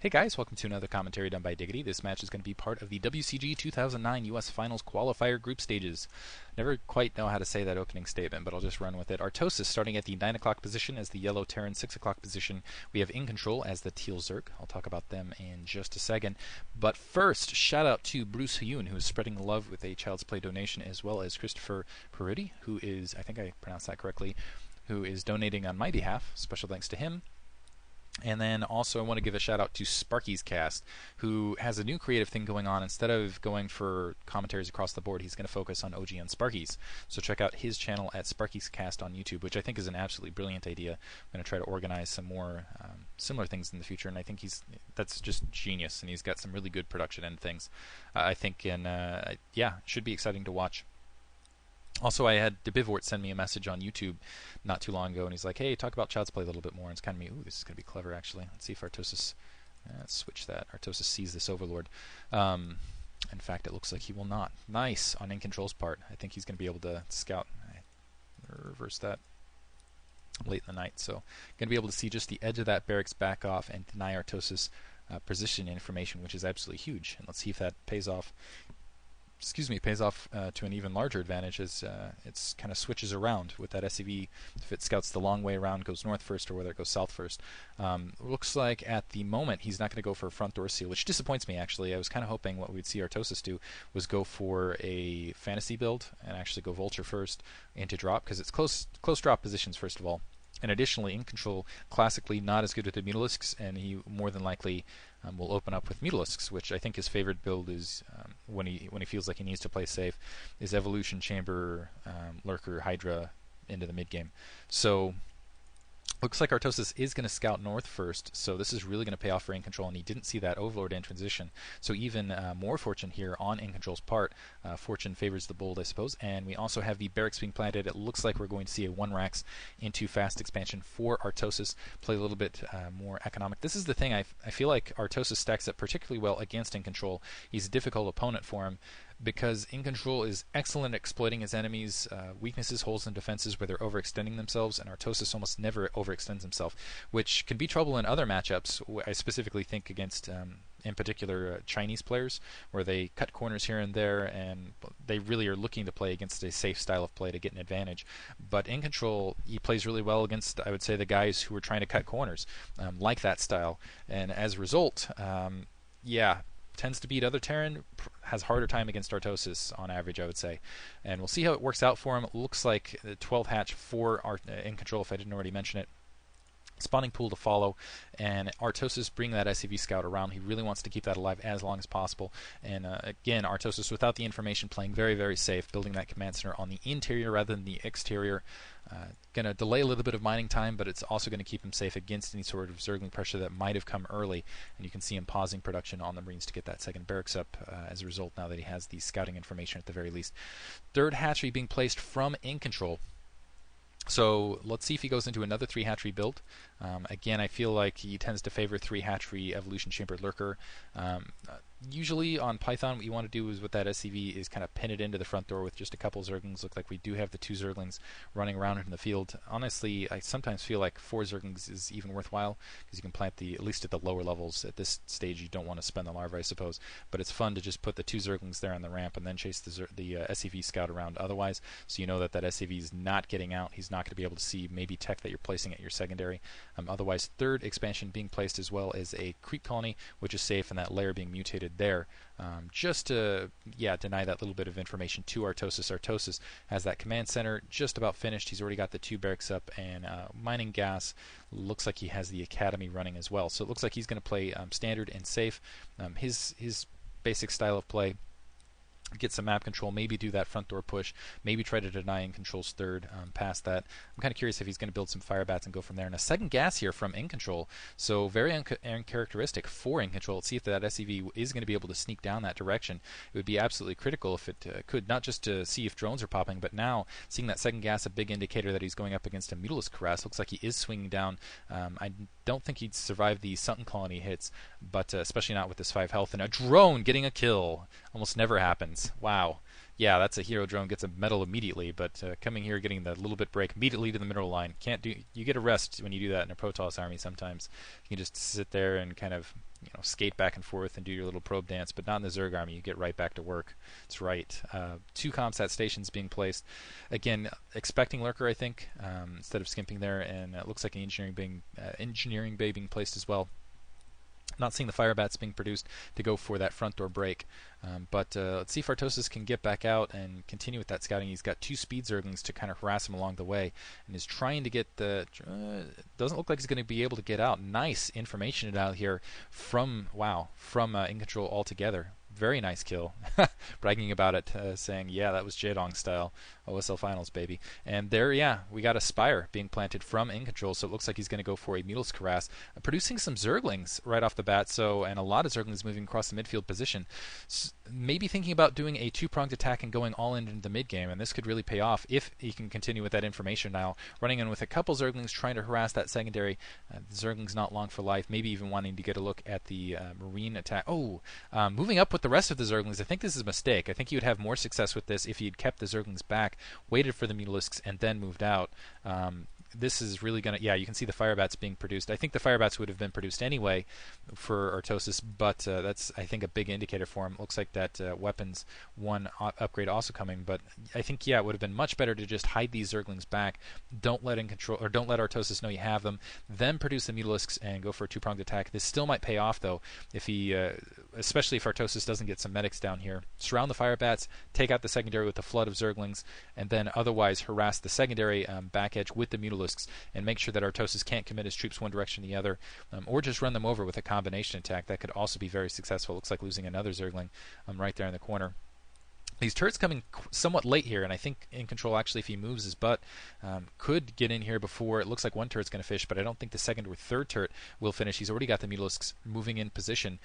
Hey guys, welcome to another commentary done by Diggity. This match is going to be part of the WCG 2009 US Finals Qualifier Group Stages. Never quite know how to say that opening statement, but I'll just run with it. Artosis starting at the 9 o'clock position as the yellow Terran, 6 o'clock position. We have Incontrol as the teal zerg. I'll talk about them in just a second. But first, shout out to Bruce Hyun, who is spreading love with a Child's Play donation, as well as Christopher Peruti, who is, I think I pronounced that correctly, who is donating on my behalf. Special thanks to him. And then also I want to give a shout out to Sparky's Cast, who has a new creative thing going on. Instead of going for commentaries across the board, he's going to focus on OG and Sparky's. So check out his channel at Sparky's Cast on YouTube, which I think is an absolutely brilliant idea. I'm going to try to organize some more similar things in the future, and I think that's just genius, and he's got some really good production and things, I think, and yeah, should be exciting to watch. Also, I had Debivort send me a message on YouTube not too long ago, and he's like, hey, talk about Child's Play a little bit more. And it's kind of me, ooh, this is going to be clever, actually. Let's see if Artosis, let's switch that. Artosis sees this Overlord. In fact, it looks like he will not. Nice on Incontrol's part. I think he's going to be able to scout. Reverse that late in the night. So, going to be able to see just the edge of that barracks back off and deny Artosis position information, which is absolutely huge. And let's see if that pays off. Pays off to an even larger advantage as it kind of switches around with that SCV. If it scouts the long way around, goes north first, or whether it goes south first. Looks like at the moment he's not going to go for a front door seal, which disappoints me, actually. I was kind of hoping what we'd see Artosis do was go for a fantasy build and actually go Vulture first into drop, because it's close drop positions, first of all. And additionally, Incontrol, classically not as good with the Mutalisks, and he more than likely will open up with Mutalisks, which I think his favorite build is, when he feels like he needs to play safe, is Evolution Chamber, Lurker, Hydra into the mid game. So looks like Artosis is going to scout north first, so this is really going to pay off for Incontrol, and he didn't see that Overlord in transition. So even more fortune here on Incontrol's part. Fortune favors the bold, I suppose. And we also have the barracks being planted. It looks like we're going to see a 1-Rax into fast expansion for Artosis. Play a little bit more economic. This is the thing, I feel like Artosis stacks up particularly well against Incontrol. He's a difficult opponent for him, because Incontrol is excellent at exploiting his enemies' weaknesses, holes, and defenses where they're overextending themselves, and Artosis almost never overextends himself, which can be trouble in other matchups. I specifically think against, in particular, Chinese players, where they cut corners here and there, and they really are looking to play against a safe style of play to get an advantage. But Incontrol, he plays really well against, I would say, the guys who are trying to cut corners, like that style, and as a result, yeah, tends to beat other Terran, has harder time against Artosis on average, I would say. And we'll see how it works out for him. It looks like the 12th hatch for Incontrol, if I didn't already mention it. Spawning pool to follow, and Artosis bring that SCV scout around. He really wants to keep that alive as long as possible. And again, Artosis, without the information, playing very, very safe, building that command center on the interior rather than the exterior. Going to delay a little bit of mining time, but it's also going to keep him safe against any sort of zergling pressure that might have come early. And you can see him pausing production on the Marines to get that second barracks up as a result, now that he has the scouting information at the very least. Third hatchery being placed from Incontrol. So let's see if he goes into another 3 hatchery build. Again, I feel like he tends to favor 3 hatchery Evolution Chamber Lurker. Usually on Python, what you want to do is with that SCV is kind of pin it into the front door with just a couple zerglings. Look like we do have the 2 zerglings running around in the field. Honestly, I sometimes feel like 4 zerglings is even worthwhile, because you can plant at least at the lower levels. At this stage, you don't want to spend the larvae, I suppose, but it's fun to just put the 2 zerglings there on the ramp and then chase the SCV scout around otherwise, so you know that that SCV is not getting out. He's not going to be able to see maybe tech that you're placing at your secondary. Otherwise, third expansion being placed as well as a creep colony, which is safe, and that layer being mutated there, just to deny that little bit of information to Artosis. Artosis has that command center just about finished. He's already got the 2 barracks up, and mining gas. Looks like he has the academy running as well. So it looks like he's going to play standard and safe. His basic style of play, get some map control, maybe do that front door push, maybe try to deny Incontrol's third past that. I'm kind of curious if he's going to build some fire bats and go from there. And a second gas here from Incontrol, so very uncharacteristic for Incontrol. Let's see if that SCV is going to be able to sneak down that direction. It would be absolutely critical if it could, not just to see if drones are popping, but now seeing that second gas, a big indicator that he's going up against a Mutalisk Harass. Looks like he is swinging down. I don't think he'd survive the Sutton Colony hits, but especially not with this 5 health. And a drone getting a kill almost never happens. Wow. Yeah, that's a hero drone, gets a medal immediately, but coming here, getting the little bit break immediately to the middle line. You get a rest when you do that in a Protoss army sometimes. You can just sit there and kind of skate back and forth and do your little probe dance, but not in the Zerg army. You get right back to work. That's right. 2 ComSat stations being placed. Again, expecting lurker, I think, instead of skimping there, and it looks like an engineering bay being placed as well. Not seeing the fire bats being produced to go for that front door break. But let's see if Artosis can get back out and continue with that scouting. He's got 2 speed zerglings to kind of harass him along the way, and is trying to get the... doesn't look like he's going to be able to get out. Nice information out here from Incontrol altogether. Very nice kill. Bragging about it, saying, yeah, that was Jaedong style. OSL Finals, baby. And there, yeah, we got a Spire being planted from Incontrol, so it looks like he's going to go for a Mutalisk harass, producing some Zerglings right off the bat, and a lot of Zerglings moving across the midfield position. Maybe thinking about doing a 2-pronged attack and going all in into the mid game, and this could really pay off if he can continue with that information now. Running in with a couple Zerglings, trying to harass that secondary. Zerglings not long for life, maybe even wanting to get a look at the Marine attack. Moving up with the rest of the Zerglings, I think this is a mistake. I think he would have more success with this if he had kept the Zerglings back, waited for the Mutalisks, and then moved out. This is really going to... Yeah, you can see the Firebats being produced. I think the Firebats would have been produced anyway for Artosis, but that's, I think, a big indicator for him. Looks like that Weapons 1 upgrade also coming, but I think, yeah, it would have been much better to just hide these Zerglings back. Don't let Artosis know you have them. Then produce the Mutalisks and go for a 2-pronged attack. This still might pay off, though, if he... especially if Artosis doesn't get some medics down here. Surround the Firebats, take out the secondary with a flood of Zerglings, and then otherwise harass the secondary back edge with the Mutalisks, and make sure that Artosis can't commit his troops one direction or the other, or just run them over with a combination attack. That could also be very successful. Looks like losing another Zergling right there in the corner. These turrets coming somewhat late here, and I think Incontrol actually, if he moves his butt, could get in here before. It looks like one turret's going to finish, but I don't think the second or third turret will finish. He's already got the Mutalisks moving in position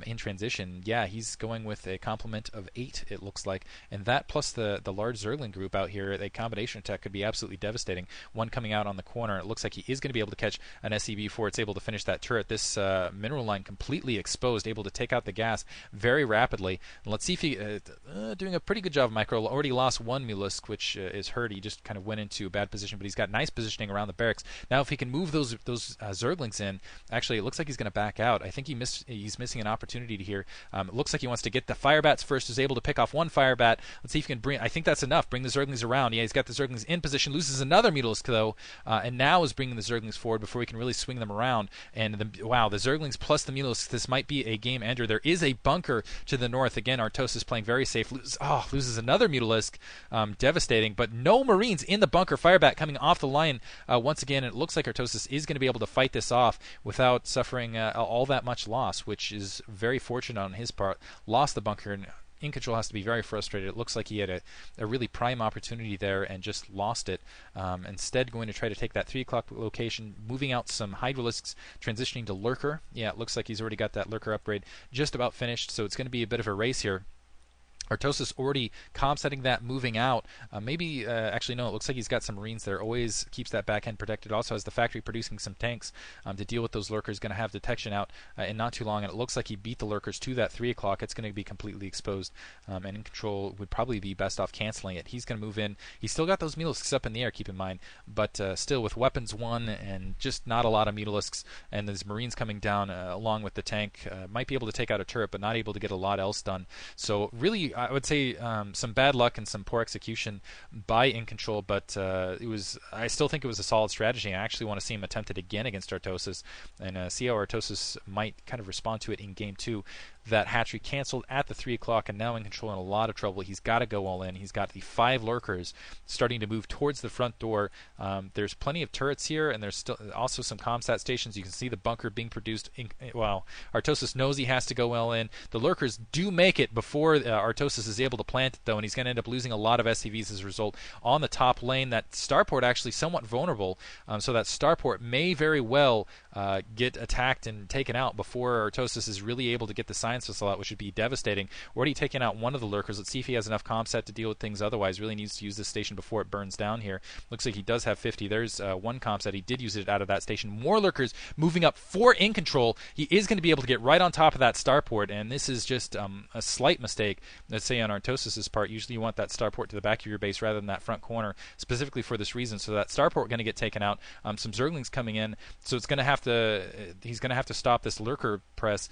in transition. Yeah, he's going with a complement of 8, it looks like, and that plus the large Zergling group out here, a combination attack could be absolutely devastating. One coming out on the corner. It looks like he is going to be able to catch an SCB before it's able to finish that turret. This mineral line completely exposed, able to take out the gas very rapidly. And let's see if he doing a pretty good job, Micro. Already lost one Mutalisk, which is hurt. He just kind of went into a bad position, but he's got nice positioning around the barracks. Now, if he can move those Zerglings in, actually, it looks like he's going to back out. I think he's missing an opportunity here. It looks like he wants to get the Firebats first. Is able to pick off one Firebat. Let's see if he can bring... I think that's enough. Bring the Zerglings around. Yeah, he's got the Zerglings in position. Loses another Mutalisk, though, and now is bringing the Zerglings forward before he can really swing them around. And the Zerglings plus the Mutalisks, this might be a game ender. There is a bunker to the north. Again, Artosis playing very safe. Loses another Mutalisk, devastating, but no Marines in the bunker. Firebat coming off the line once again. It looks like Artosis is going to be able to fight this off without suffering all that much loss, which is very fortunate on his part. Lost the bunker, and Incontrol has to be very frustrated. It looks like he had a really prime opportunity there and just lost it. Instead, going to try to take that 3 o'clock location, moving out some Hydralisks, transitioning to Lurker. Yeah, it looks like he's already got that Lurker upgrade just about finished, so it's going to be a bit of a race here. Artosis already comp-setting that, moving out. Actually, no, it looks like he's got some Marines there. Always keeps that back end protected. Also has the factory producing some tanks to deal with those Lurkers. Going to have detection out in not too long. And it looks like he beat the Lurkers to that 3 o'clock. It's going to be completely exposed. And Incontrol would probably be best off canceling it. He's going to move in. He's still got those Mutalisks up in the air, keep in mind. But still, with Weapons 1 and just not a lot of Mutalisks, and there's Marines coming down along with the tank, might be able to take out a turret, but not able to get a lot else done. So really, I would say some bad luck and some poor execution by Incontrol, but I still think it was a solid strategy. I actually want to see him attempt it again against Artosis and see how Artosis might kind of respond to it in Game 2. That hatchery canceled at the 3 o'clock, and now Incontrol in a lot of trouble. He's got to go all in. He's got the 5 Lurkers starting to move towards the front door. There's plenty of turrets here, and there's still also some comsat stations. You can see the bunker being produced. Artosis knows he has to go well in. The Lurkers do make it before Artosis is able to plant it, though, and he's going to end up losing a lot of SCVs as a result. On the top lane, that starport actually somewhat vulnerable, so that starport may very well get attacked and taken out before Artosis is really able to get the science missile out, which would be devastating. Already taken out one of the Lurkers. Let's see if he has enough comsat to deal with things otherwise. Really needs to use this station before it burns down here. Looks like he does have 50. There's one comsat. He did use it out of that station. More Lurkers moving up for Incontrol. He is going to be able to get right on top of that starport, and this is just a slight mistake, let's say, on Artosis' part. Usually you want that starport to the back of your base rather than that front corner, specifically for this reason. So that starport going to get taken out. Some Zerglings coming in, so he's going to have to stop this Lurker press.